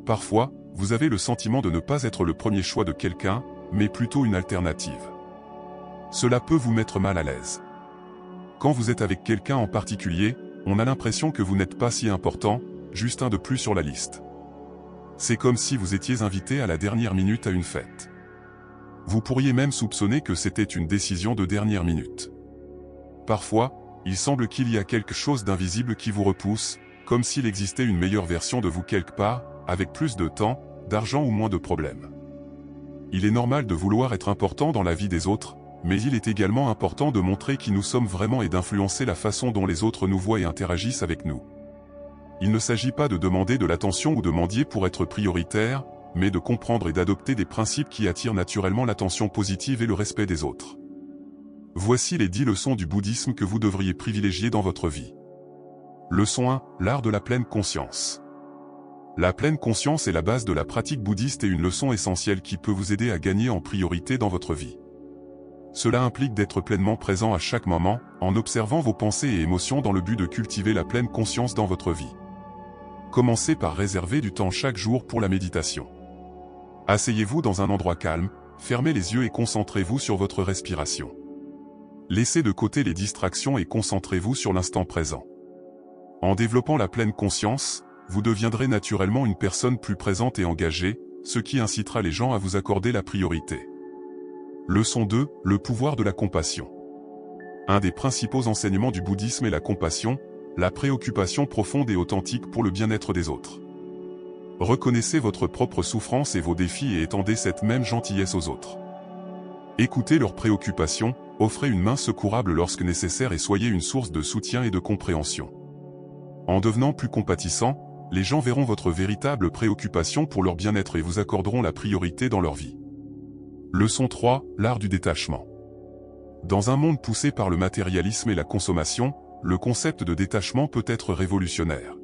Parfois, vous avez le sentiment de ne pas être le premier choix de quelqu'un, mais plutôt une alternative. Cela peut vous mettre mal à l'aise. Quand vous êtes avec quelqu'un en particulier, on a l'impression que vous n'êtes pas si important, juste un de plus sur la liste. C'est comme si vous étiez invité à la dernière minute à une fête. Vous pourriez même soupçonner que c'était une décision de dernière minute. Parfois, il semble qu'il y a quelque chose d'invisible qui vous repousse, comme s'il existait une meilleure version de vous quelque part, avec plus de temps, d'argent ou moins de problèmes. Il est normal de vouloir être important dans la vie des autres, mais il est également important de montrer qui nous sommes vraiment et d'influencer la façon dont les autres nous voient et interagissent avec nous. Il ne s'agit pas de demander de l'attention ou de mendier pour être prioritaire, mais de comprendre et d'adopter des principes qui attirent naturellement l'attention positive et le respect des autres. Voici les 10 leçons du bouddhisme que vous devriez privilégier dans votre vie. Leçon 1, l'art de la pleine conscience. La pleine conscience est la base de la pratique bouddhiste et une leçon essentielle qui peut vous aider à gagner en priorité dans votre vie. Cela implique d'être pleinement présent à chaque moment, en observant vos pensées et émotions dans le but de cultiver la pleine conscience dans votre vie. Commencez par réserver du temps chaque jour pour la méditation. Asseyez-vous dans un endroit calme, fermez les yeux et concentrez-vous sur votre respiration. Laissez de côté les distractions et concentrez-vous sur l'instant présent. En développant la pleine conscience, vous deviendrez naturellement une personne plus présente et engagée, ce qui incitera les gens à vous accorder la priorité. Leçon 2, le pouvoir de la compassion. Un des principaux enseignements du bouddhisme est la compassion, la préoccupation profonde et authentique pour le bien-être des autres. Reconnaissez votre propre souffrance et vos défis et étendez cette même gentillesse aux autres. Écoutez leurs préoccupations, offrez une main secourable lorsque nécessaire et soyez une source de soutien et de compréhension. En devenant plus compatissant, les gens verront votre véritable préoccupation pour leur bien-être et vous accorderont la priorité dans leur vie. Leçon 3, l'art du détachement. Dans un monde poussé par le matérialisme et la consommation, le concept de détachement peut être révolutionnaire.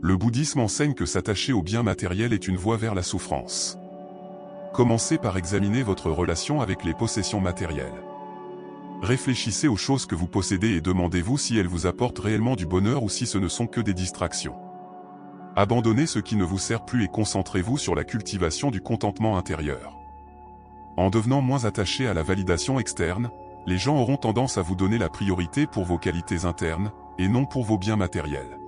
Le bouddhisme enseigne que s'attacher aux biens matériels est une voie vers la souffrance. Commencez par examiner votre relation avec les possessions matérielles. Réfléchissez aux choses que vous possédez et demandez-vous si elles vous apportent réellement du bonheur ou si ce ne sont que des distractions. Abandonnez ce qui ne vous sert plus et concentrez-vous sur la cultivation du contentement intérieur. En devenant moins attaché à la validation externe, les gens auront tendance à vous donner la priorité pour vos qualités internes, et non pour vos biens matériels.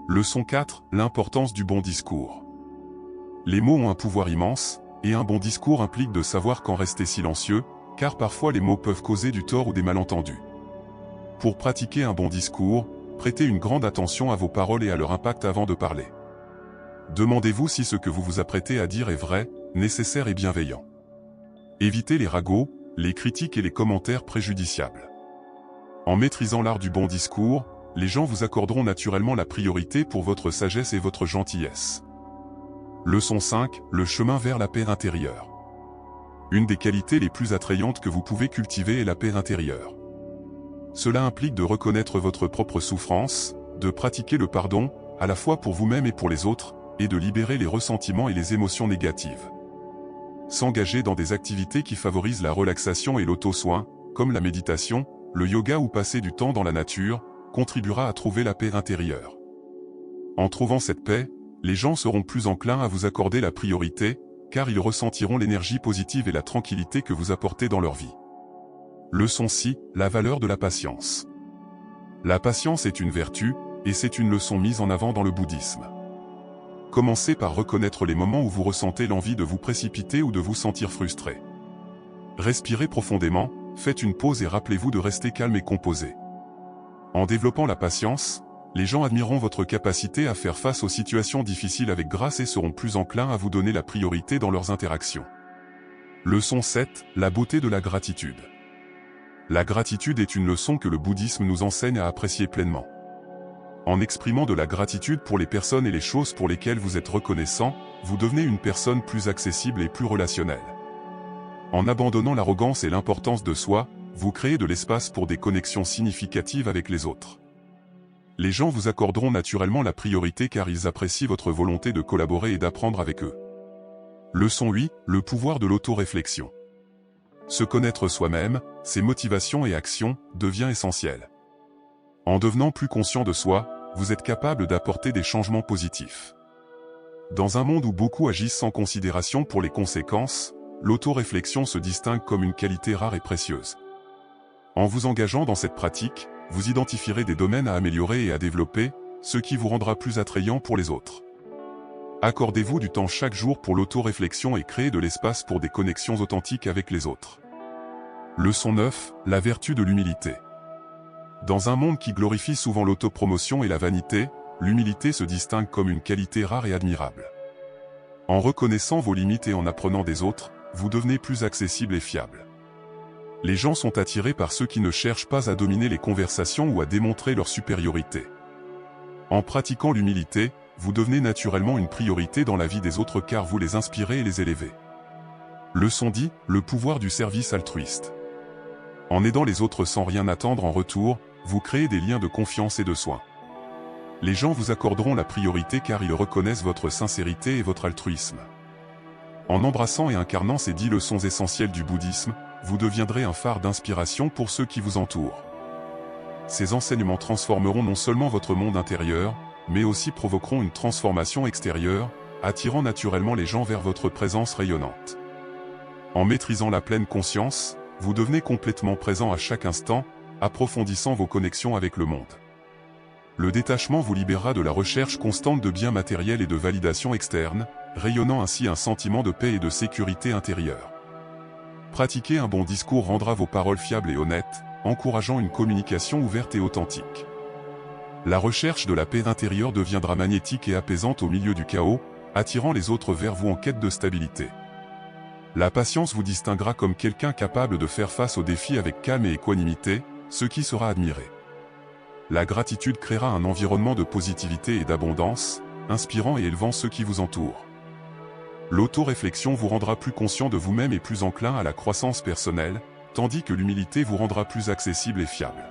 Leçon 4, l'importance du bon discours. Les mots ont un pouvoir immense, et un bon discours implique de savoir quand rester silencieux, car parfois les mots peuvent causer du tort ou des malentendus. Pour pratiquer un bon discours, prêtez une grande attention à vos paroles et à leur impact avant de parler. Demandez-vous si ce que vous vous apprêtez à dire est vrai, nécessaire et bienveillant. Évitez les ragots, les critiques et les commentaires préjudiciables. En maîtrisant l'art du bon discours, les gens vous accorderont naturellement la priorité pour votre sagesse et votre gentillesse. Leçon 5, le chemin vers la paix intérieure. Une des qualités les plus attrayantes que vous pouvez cultiver est la paix intérieure. Cela implique de reconnaître votre propre souffrance, de pratiquer le pardon, à la fois pour vous-même et pour les autres, et de libérer les ressentiments et les émotions négatives. S'engager dans des activités qui favorisent la relaxation et l'auto-soin, comme la méditation, le yoga ou passer du temps dans la nature, contribuera à trouver la paix intérieure. En trouvant cette paix, les gens seront plus enclins à vous accorder la priorité, car ils ressentiront l'énergie positive et la tranquillité que vous apportez dans leur vie. Leçon 6, la valeur de la patience. La patience est une vertu, et c'est une leçon mise en avant dans le bouddhisme. Commencez par reconnaître les moments où vous ressentez l'envie de vous précipiter ou de vous sentir frustré. Respirez profondément, faites une pause et rappelez-vous de rester calme et composé. En développant la patience, les gens admireront votre capacité à faire face aux situations difficiles avec grâce et seront plus enclins à vous donner la priorité dans leurs interactions. Leçon 7, la beauté de la gratitude. La gratitude est une leçon que le bouddhisme nous enseigne à apprécier pleinement. En exprimant de la gratitude pour les personnes et les choses pour lesquelles vous êtes reconnaissant, vous devenez une personne plus accessible et plus relationnelle. En abandonnant l'arrogance et l'importance de soi, vous créez de l'espace pour des connexions significatives avec les autres. Les gens vous accorderont naturellement la priorité car ils apprécient votre volonté de collaborer et d'apprendre avec eux. Leçon 8, le pouvoir de l'auto-réflexion. Se connaître soi-même, ses motivations et actions, devient essentiel. En devenant plus conscient de soi, vous êtes capable d'apporter des changements positifs. Dans un monde où beaucoup agissent sans considération pour les conséquences, l'autoréflexion se distingue comme une qualité rare et précieuse. En vous engageant dans cette pratique, vous identifierez des domaines à améliorer et à développer, ce qui vous rendra plus attrayant pour les autres. Accordez-vous du temps chaque jour pour l'autoréflexion et créez de l'espace pour des connexions authentiques avec les autres. Leçon 9, la vertu de l'humilité. Dans un monde qui glorifie souvent l'autopromotion et la vanité, l'humilité se distingue comme une qualité rare et admirable. En reconnaissant vos limites et en apprenant des autres, vous devenez plus accessible et fiable. Les gens sont attirés par ceux qui ne cherchent pas à dominer les conversations ou à démontrer leur supériorité. En pratiquant l'humilité, vous devenez naturellement une priorité dans la vie des autres car vous les inspirez et les élevez. Leçon 10, le pouvoir du service altruiste. En aidant les autres sans rien attendre en retour, vous créez des liens de confiance et de soin. Les gens vous accorderont la priorité car ils reconnaissent votre sincérité et votre altruisme. En embrassant et incarnant ces 10 leçons essentielles du bouddhisme, vous deviendrez un phare d'inspiration pour ceux qui vous entourent. Ces enseignements transformeront non seulement votre monde intérieur, mais aussi provoqueront une transformation extérieure, attirant naturellement les gens vers votre présence rayonnante. En maîtrisant la pleine conscience, vous devenez complètement présent à chaque instant, approfondissant vos connexions avec le monde. Le détachement vous libérera de la recherche constante de biens matériels et de validation externe, rayonnant ainsi un sentiment de paix et de sécurité intérieure. Pratiquer un bon discours rendra vos paroles fiables et honnêtes, encourageant une communication ouverte et authentique. La recherche de la paix intérieure deviendra magnétique et apaisante au milieu du chaos, attirant les autres vers vous en quête de stabilité. La patience vous distinguera comme quelqu'un capable de faire face aux défis avec calme et équanimité, ce qui sera admiré. La gratitude créera un environnement de positivité et d'abondance, inspirant et élevant ceux qui vous entourent. L'autoréflexion vous rendra plus conscient de vous-même et plus enclin à la croissance personnelle, tandis que l'humilité vous rendra plus accessible et fiable.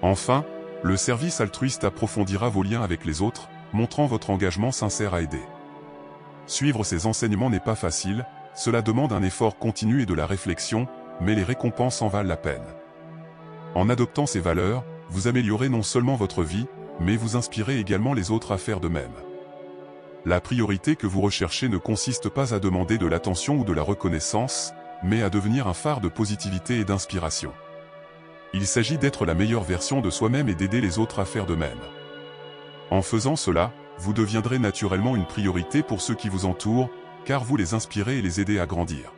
Enfin, le service altruiste approfondira vos liens avec les autres, montrant votre engagement sincère à aider. Suivre ces enseignements n'est pas facile, cela demande un effort continu et de la réflexion, mais les récompenses en valent la peine. En adoptant ces valeurs, vous améliorez non seulement votre vie, mais vous inspirez également les autres à faire de même. La priorité que vous recherchez ne consiste pas à demander de l'attention ou de la reconnaissance, mais à devenir un phare de positivité et d'inspiration. Il s'agit d'être la meilleure version de soi-même et d'aider les autres à faire de même. En faisant cela, vous deviendrez naturellement une priorité pour ceux qui vous entourent, car vous les inspirez et les aidez à grandir.